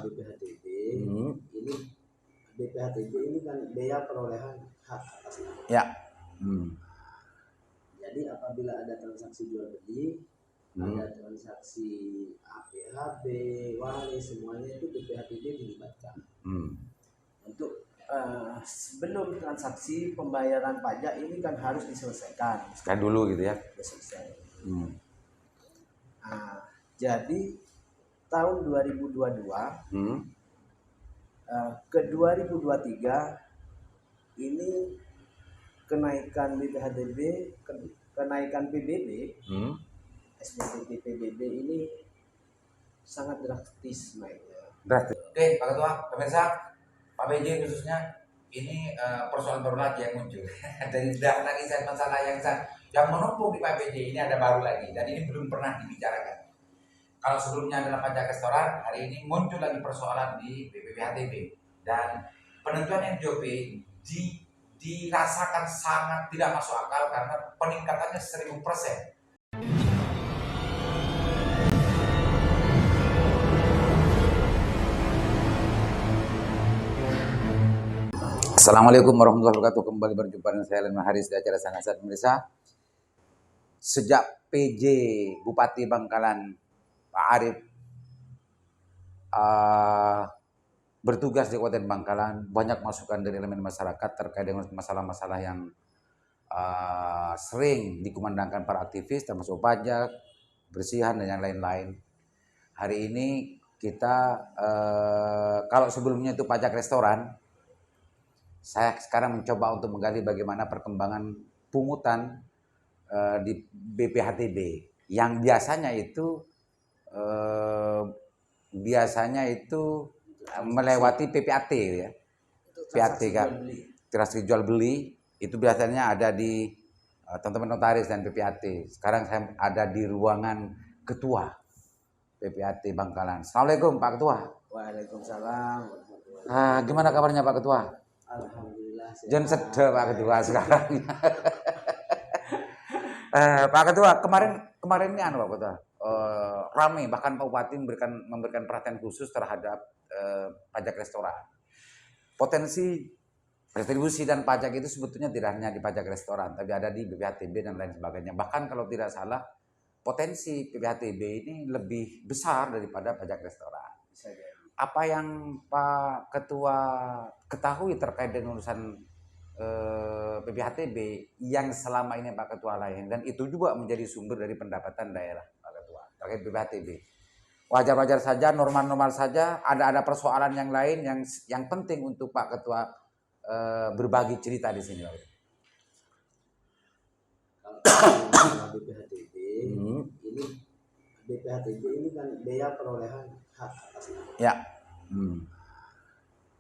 BPHTB ini BPHTB ini kan biaya perolehan hak atas nama. Ya. Jadi apabila ada transaksi jual beli, ada transaksi APHB, wali, semuanya itu BPHTB dilibatkan. Untuk sebelum transaksi pembayaran pajak ini kan harus diselesaikan. Sekarang dulu gitu ya. Selesai. Jadi tahun 2022 ke 2023 ini kenaikan BPHTB, kenaikan PBB, SBTP PBB ini sangat drastis naiknya. Drastis. Oke, Pak Ketua, pemirsa, Pak BJ khususnya, ini persoalan baru lagi yang muncul. Dari daftar kisah masalah yang menumpuk di Pak BJ ini ada baru lagi, dan ini belum pernah dibicarakan. Kalau sebelumnya adalah pajak restoran, hari ini muncul lagi persoalan di BPHTB, dan penentuan NJOP dirasakan sangat tidak masuk akal karena peningkatannya 1000%. Assalamualaikum warahmatullahi wabarakatuh. Kembali berjumpa dengan saya Len Haris di acara Sangat Pemirsa. Sejak PJ Bupati Bangkalan Pak Arif bertugas di Kabupaten Bangkalan, banyak masukan dari elemen masyarakat terkait dengan masalah-masalah yang sering dikumandangkan para aktivis, termasuk pajak, bersihan dan yang lain-lain. Hari ini kita kalau sebelumnya itu pajak restoran, saya sekarang mencoba untuk menggali bagaimana perkembangan pungutan di BPHTB yang biasanya itu melewati PPAT ya. PPAT kan, transaksi jual beli itu biasanya ada di teman-teman notaris dan PPAT. Sekarang saya ada di ruangan ketua PPAT Bangkalan. Assalamualaikum Pak Ketua. Waalaikumsalam. Gimana kabarnya Pak Ketua? Alhamdulillah. Jangan sedih Pak Ketua sekarang. Pak Ketua, kemarin ini Pak Ketua, ramai, bahkan Pak Bupati memberikan perhatian khusus terhadap pajak restoran. Potensi retribusi dan pajak itu sebetulnya tidak hanya di pajak restoran, tapi ada di BPHTB dan lain sebagainya. Bahkan kalau tidak salah, potensi BPHTB ini lebih besar daripada pajak restoran. Apa yang Pak Ketua ketahui terkait dengan urusan BPHTB yang selama ini Pak Ketua layan, dan itu juga menjadi sumber dari pendapatan daerah Pak Ketua terkait BPHTB. Wajar-wajar saja, normal-normal saja, ada persoalan yang lain yang penting untuk Pak Ketua berbagi cerita di sini. Kalau BPHTB ini BPHTB ini kan biaya perolehan hak atas nama. Ya.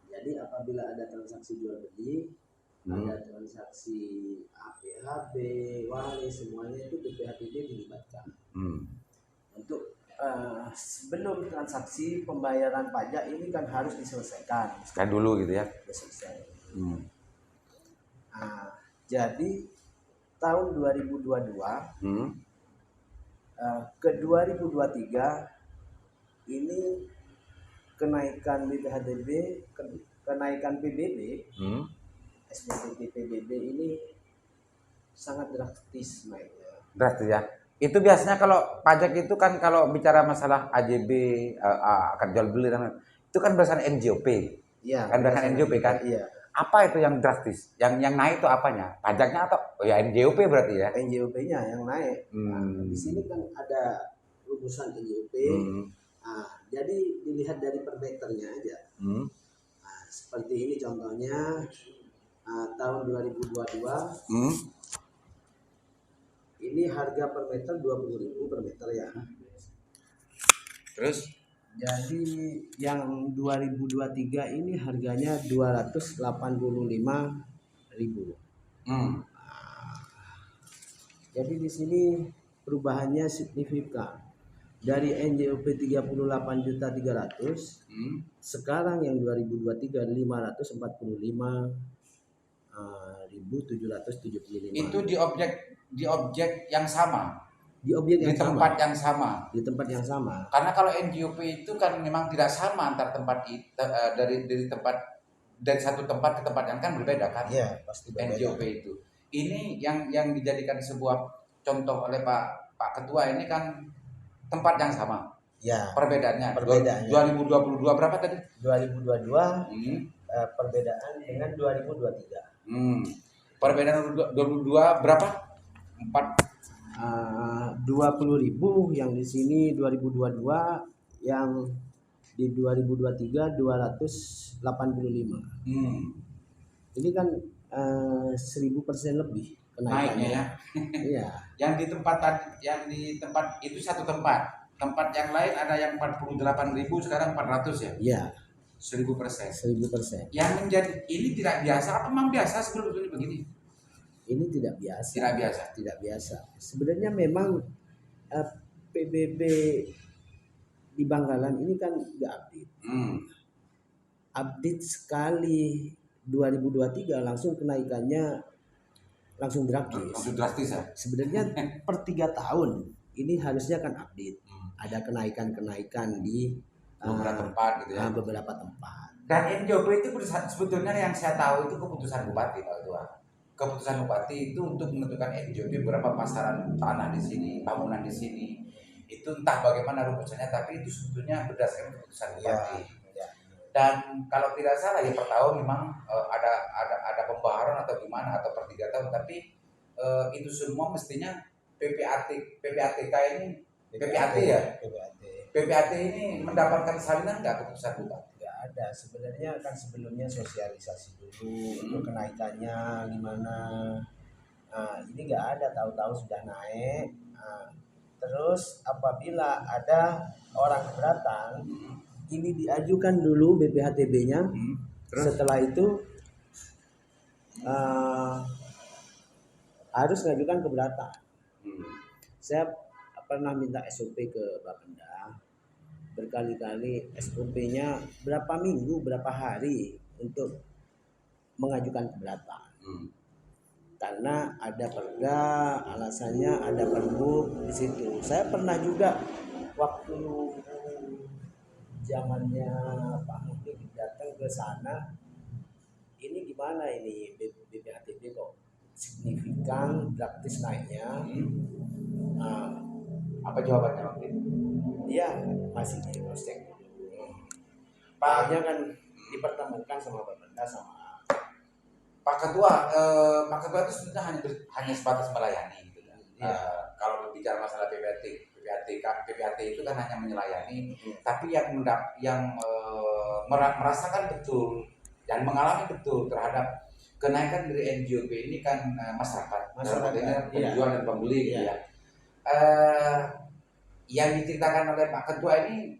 Jadi apabila ada transaksi jual beli, ada transaksi APHB, wali, semuanya itu BPHTB dilibatkan. Untuk sebelum transaksi pembayaran pajak ini kan harus diselesaikan. Sekarang dulu gitu ya. Selesai. Jadi tahun 2022 ke 2023 ini kenaikan BPHTB, kenaikan PBB, SBTP PBB ini sangat drastis naiknya. Drastis ya. Itu biasanya kalau pajak itu kan kalau bicara masalah AJB, akan jual beli, itu kan berdasarkan NJOP. Iya. Kan berdasarkan NJOP kan. Iya. Apa itu yang drastis? Yang naik itu apanya? Pajaknya atau ya NJOP berarti ya? NJOP-nya yang naik. Di sini kan ada rumusan NJOP. Jadi dilihat dari per meternya aja. Seperti ini contohnya tahun 2022. Ini harga per meter 20.000 per meter ya. Terus? Jadi yang 2023 ini harganya 285.000. Jadi di sini perubahannya signifikan. Dari NJOP 38.300.000, sekarang yang 2023 545.775. Itu di objek yang sama. di objek di yang tempat sama. yang sama. Di tempat yang sama. Karena kalau NJOP itu kan memang tidak sama antar tempat dari satu tempat ke tempat yang kan berbeda kan. Iya, pasti berbeda. NJOP itu. Ini yang dijadikan sebuah contoh oleh Pak Ketua ini kan tempat yang sama. Ya. Perbedaannya. 2022 berapa tadi? 2022 perbedaan dengan 2023. Perbedaan 2022 berapa? 20.000 yang di sini 2022, yang di 2023 285. Ini kan 1000% lebih Naiknya ya. Iya. Yang di tempat itu satu tempat. Tempat yang lain ada yang 48.000 sekarang 400 ya? Iya. 1000%. 1000%. Yang menjadi ini tidak biasa apa memang biasa sebelumnya begini? Ini tidak biasa. Tidak biasa. Tidak biasa. Sebenarnya memang PBB di Bangkalan ini kan nggak update. Update sekali 2023 langsung kenaikannya langsung drastis. Ya? Sebenarnya per 3 tahun ini harusnya kan update. Ada kenaikan di beberapa tempat gitu ya. Beberapa tempat. Dan NJOP itu sebetulnya yang saya tahu itu keputusan bupati Pak Ketua. Keputusan bupati itu untuk menentukan NJOP berapa pasaran tanah di sini, bangunan di sini. Itu entah bagaimana rumusnya, tapi itu sebetulnya berdasarkan keputusan bupati. Ya. Dan kalau tidak salah ya per tahun memang ada pembaharan atau gimana atau per 3 tahun, tapi itu semua mestinya PPATK ini PPAT ini mendapatkan salinan nggak keputusan bupati? Nggak ada. Sebenarnya kan sebelumnya sosialisasi dulu untuk kenaikannya gimana. Ini nggak ada, tahu-tahu sudah naik. Terus apabila ada orang keberatan, ini diajukan dulu BPHTB-nya. Setelah itu harus mengajukan keberatan. Saya pernah minta SOP ke Bapenda berkali-kali, SOP-nya berapa minggu, berapa hari untuk mengajukan keberatan. Karena ada perda, alasannya ada pergub di situ. Saya pernah juga waktu zamannya Pak Muhdi datang ke sana, ini gimana ini BPHTB kok signifikan drastis naiknya. Apa jawabannya waktu itu? Dia masih di cross check dulu. Paknya kan dipertemukan sama Bapenda sama Pak Ketua. Pak Ketua itu sebenarnya hanya sebatas melayani gitu kan. Kalau berbicara masalah PPAT itu kan hanya melayani, tapi yang merasakan betul dan mengalami betul terhadap kenaikan dari NJOP ini kan masyarakat penjual dan pembeli gitu ya. Yang diceritakan oleh Pak Ketua ini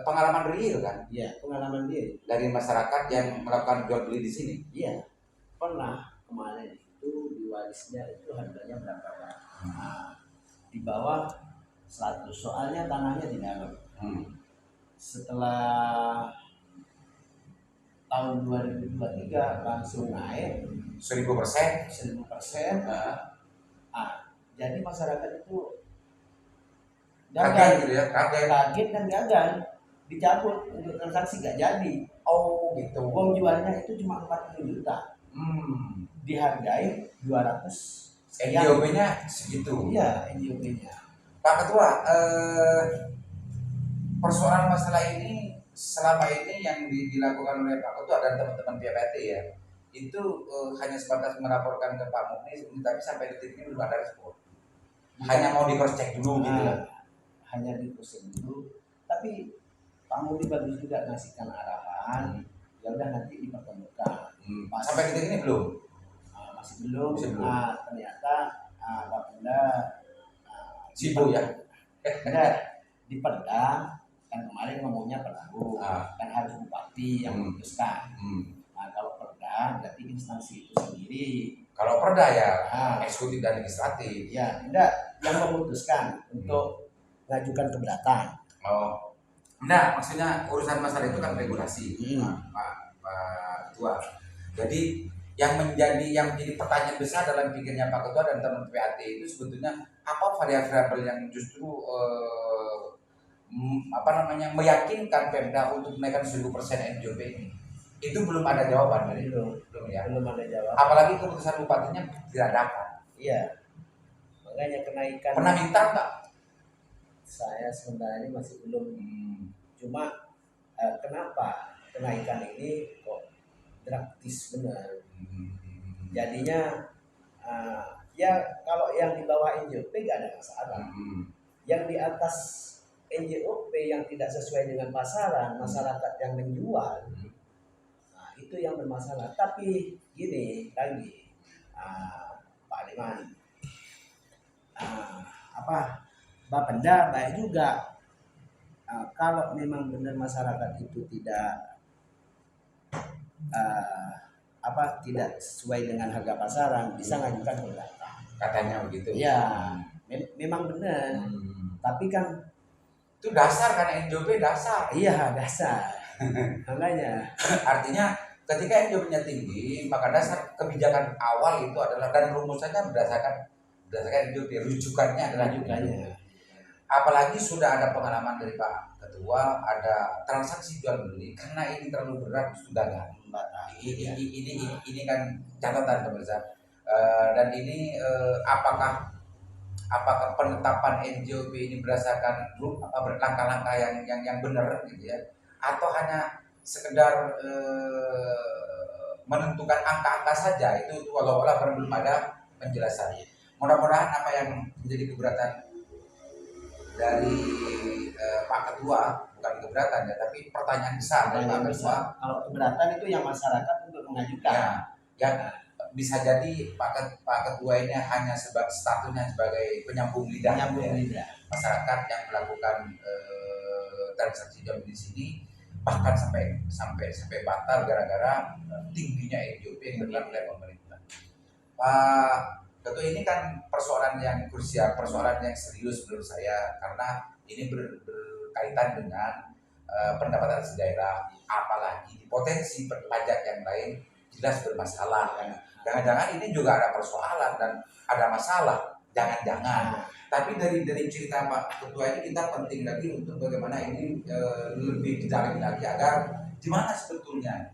pengalaman real kan? Iya, pengalaman dia dari masyarakat yang melakukan jual beli di sini. Iya, pernah kemarin itu diwarisnya itu harganya berapa Pak? Di bawah 100, soalnya tanahnya di dalam. Setelah tahun 2023 langsung naik 1000%. Jadi masyarakat itu kaget gitu ya, kaget dan gagal, dicabut untuk transaksi gak jadi. Oh gitu. Uang jualnya itu cuma 40 juta. Dihargai 200. NJOP-nya segitu. Iya, NJOP-nya. Pak Ketua, persoalan masalah ini selama ini yang dilakukan oleh Pak Ketua dan teman-teman PPAT ya, itu hanya sebatas melaporkan ke Pak Muhdi, tapi sampai detik ini belum ada respon. Hanya mau di cross check dulu gitu lah. Hanya di cross check dulu, tapi Pak Muhdi bagus juga ngasihkan arahan. Ya udah nanti dipertemukan. Sampai detik ini belum. Masih belum. Ternyata Bapenda sibuk ya. Di perda kan kemarin ngomongnya pergub, kan harus bupati yang memutuskan. Kalau perda berarti instansi itu sendiri. Kalau perda ya eksekutif dan legislatif. Ya, enggak, yang memutuskan untuk mengajukan keberatan. Nah, maksudnya urusan masalah itu kan regulasi, Pak Ketua. Jadi yang menjadi pertanyaan besar dalam pikirnya Pak Ketua dan teman PPAT itu sebetulnya apa variabel yang justru meyakinkan Pemda untuk menaikkan 1000% NJOP ini? Itu belum ada jawaban dari belum ya. Belum ada jawaban. Apalagi keputusan bupatinya tidak dapat. Iya. Makanya kenaikan. Pernah minta nggak? Saya sementara ini masih belum. Cuma kenapa kenaikan ini kok drastis benar? Jadinya ya kalau yang di bawah NJOP gak ada masalah. Yang di atas NJOP yang tidak sesuai dengan pasaran, masyarakat yang menjual, nah, itu yang bermasalah. Tapi gini lagi, Pak Liman, Bapenda baik juga. Kalau memang benar masyarakat itu tidak tidak sesuai dengan harga pasaran, bisa ngajukan keberatan. Katanya begitu. Ya, memang benar. Tapi kan itu dasar, karena NJOP dasar. Iya, dasar. Makanya artinya ketika NJOP-nya tinggi, maka dasar kebijakan awal itu adalah, dan rumusannya berdasarkan NJOP, rujukannya adalah rujukannya. Apalagi sudah ada pengalaman dari Pak Ketua, ada transaksi jual beli karena ini terlalu berat sudah gagal. Ini kan catatan pemirsa. Dan ini apakah penetapan NJOP ini berdasarkan langkah-langkah yang benar gitu ya, atau hanya sekedar menentukan angka-angka saja, itu walau-walau belum ada penjelasannya. Mudah-mudahan apa yang menjadi keberatan dari Pak Ketua, bukan keberatan ya, tapi pertanyaan besar dari Pak Ketua. Kalau keberatan itu yang masyarakat untuk mengajukan. Ya, bisa jadi Pak Ketua ini hanya statusnya sebagai penyambung lidah, masyarakat yang melakukan transaksi jual beli di sini, bahkan sampai batal gara-gara tingginya NJOP yang dilakukan oleh pemerintah. Pak Ketua, ini kan persoalan yang krusial, persoalan yang serius menurut saya, karena ini berkaitan dengan pendapatan asli daerah, apalagi potensi pajak yang lain jelas bermasalah. Jangan-jangan ini juga ada persoalan dan ada masalah, jangan-jangan. Tapi dari cerita Pak Ketua ini kita penting lagi untuk bagaimana ini lebih didalami lagi agar gimana sebetulnya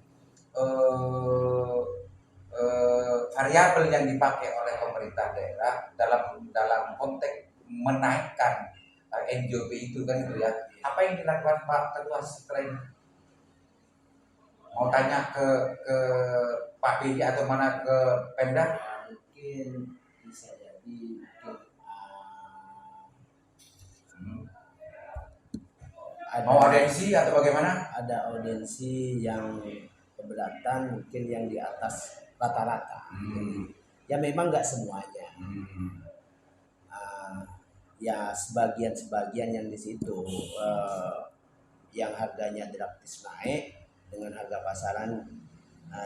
variabel yang dipakai oleh pemerintah daerah dalam konteks menaikkan NJOP itu kan gitu ya. Apa yang dilakukan Pak Ketua setelah ini? Mau tanya ke Pak PJ atau mana ke Pemda? Mungkin bisa jadi mau audiensi atau bagaimana? Ada audiensi yang keberatan, mungkin yang di atas rata-rata. Ya memang nggak semuanya. Ya sebagian yang di situ yang harganya drastis naik dengan harga pasaran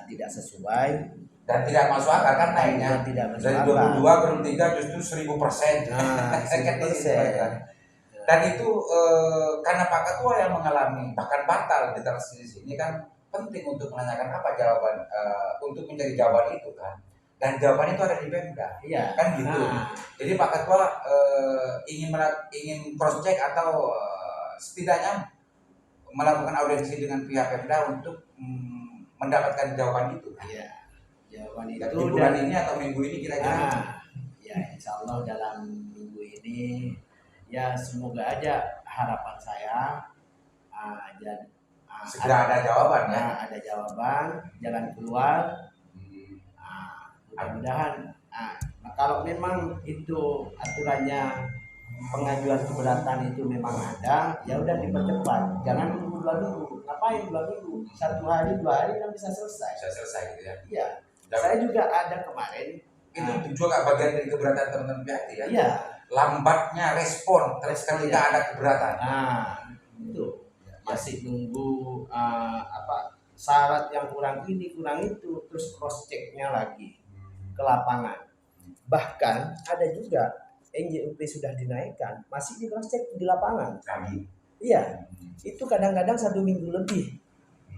tidak sesuai dan tidak masuk akal kan naiknya. Dari 22 ke 23 justru 1000%. 1000%. Dan itu karena Pak Ketua yang mengalami bahkan batal di transaksi ini kan penting untuk menanyakan apa jawaban untuk mencari jawaban itu kan. Dan jawaban itu ada di Pemda, iya, kan gitu. Jadi Pak Ketua ingin cross check atau setidaknya melakukan audiensi dengan pihak Pemda untuk mendapatkan jawaban itu. Iya, jawaban itu di bulan ini atau minggu ini kira-kira. Ya Insya Allah dalam minggu ini ya semoga aja harapan saya segera ada jawaban ya. Ada jawaban, jalan keluar. Mudah-mudahan kalau memang itu aturannya pengajuan keberatan itu memang ada, ya udah dipercepat, jangan nunggu 2 minggu. Ngapain 2 minggu? 1 hari 2 hari kan bisa selesai. Bisa selesai gitu ya. Iya. Saya juga ada kemarin. Itu juga bagian dari keberatan teman-teman pihak ya. Iya. Lambatnya respon ketika ada keberatan. Itu masih nunggu syarat yang kurang ini kurang itu, terus cross checknya lagi ke lapangan. Bahkan ada juga NJOP sudah dinaikkan, masih di cross check di lapangan. Iya, itu kadang-kadang 1 minggu lebih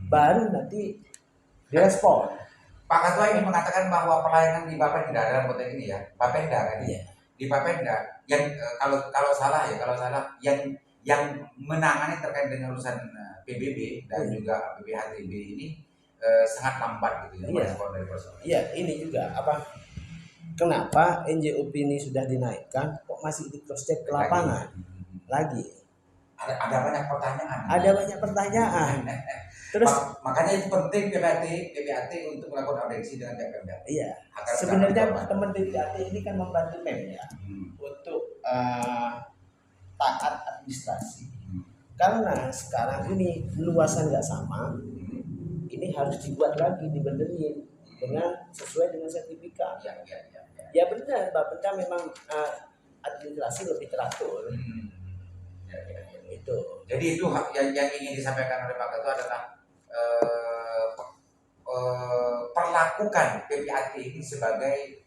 baru nanti direspon. Pak Ketua ini mengatakan bahwa pelayanan di Bapenda dalam konteks ini ya, Bapenda kan? Iya. Di Bapenda kalau salah yang menangani terkait dengan urusan PBB dan juga BPHTB ini sangat lambat gitu ya merespon dari personal. Iya, ini juga apa? Kenapa NJOP ini sudah dinaikkan kok masih di cross check ke lapangan lagi? Ada banyak pertanyaan. Ada banyak pertanyaan. Terus makanya itu penting PPAT untuk melakukan audiensi dengan Pemda. Iya. Sebenarnya teman PPAT ini kan membantu Pemda untuk taat administrasi. Karena sekarang ini luasan nggak sama, ini harus dibuat lagi, dibenerin dengan sesuai dengan sertifikat. Ya benar, Bapenda memang administrasi lebih teratur. Itu. Jadi itu yang ingin disampaikan oleh Pak Ketua adalah perlakukan PPAT ini sebagai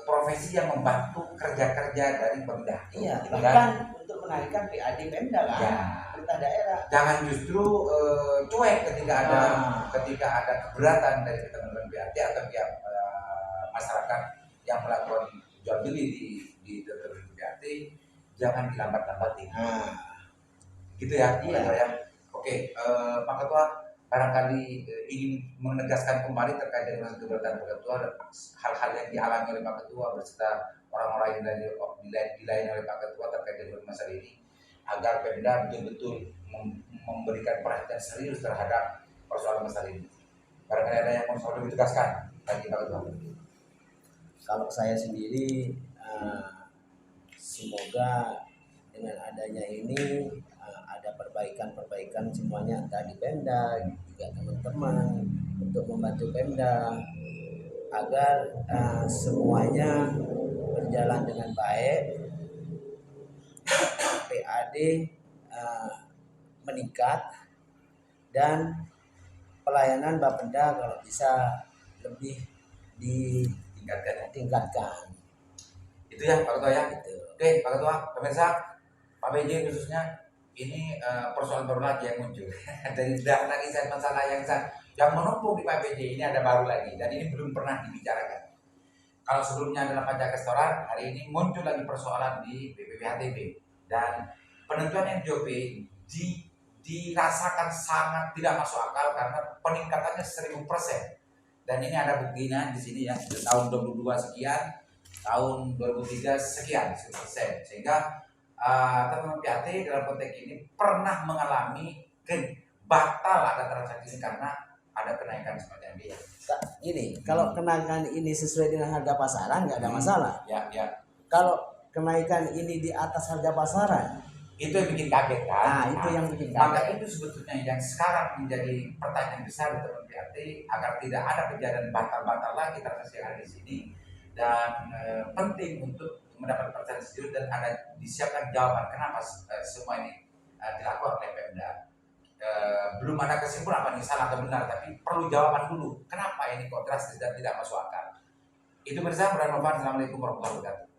profesi yang membantu kerja-kerja dari Pemda. Iya, bahkan untuk menaikkan PAD Pemda kan, ya. Perintah daerah. Jangan justru cuek ketika ada keberatan dari teman-teman PAT atau pihak masyarakat yang melakukan jual beli di PAT, jangan dilambat-lambati. Gitu ya, iya. ya. Oke, Pak Ketua barangkali ingin menegaskan kembali terkait dengan keberatan Pak Ketua hal-hal yang dialami oleh Pak Ketua beserta orang-orang yang dilayani oleh Pak Ketua terkait dengan masalah ini agar Pemda betul-betul memberikan perhatian serius terhadap persoalan masalah ini. Barangkali ada yang mau ditegaskan bagi Pak Ketua. Kalau saya sendiri semoga dengan adanya ini ada perbaikan semuanya entah di Pemda juga teman-teman untuk membantu Pemda agar semuanya berjalan dengan baik, PAD meningkat dan pelayanan Bapenda kalau bisa lebih ditingkatkan. Itu ya Pak Ketua ya. Gitu. Oke Pak Ketua, pemirsa Pak BJ khususnya ini persoalan baru lagi yang muncul dari daftar kisah masalah yang menumpuk di Pak BJ ini ada baru lagi dan ini belum pernah dibicarakan. Kalau sebelumnya adalah pajak restoran, hari ini muncul lagi persoalan di BPPHTB dan penentuan NJOP dirasakan sangat tidak masuk akal karena peningkatannya 1000%. Dan ini ada buktinya di sini ya, tahun 2022 sekian, tahun 2003 sekian 10%. Sehingga teman-teman PAT dalam konteks ini pernah mengalami batal ada transaksi ini karena ada kenaikan semacam ini. Gini, kalau kenaikan ini sesuai dengan harga pasaran nggak ada masalah. Ya. Kalau kenaikan ini di atas harga pasaran, itu yang bikin kaget kan? Itu yang bikin kaget. Maka itu sebetulnya yang sekarang menjadi pertanyaan besar di teman PAT agar tidak ada kejadian batal-batal lagi transaksi yang ada di sini dan penting untuk mendapat pertanyaan serius dan ada disiapkan jawaban kenapa semua ini dilakukan oleh Pemda. Belum ada kesimpulan apa ini salah atau benar, tapi perlu jawaban dulu. Kenapa ini kok drastis dan tidak masuk akal? Itu bersama. Assalamualaikum warahmatullahi wabarakatuh.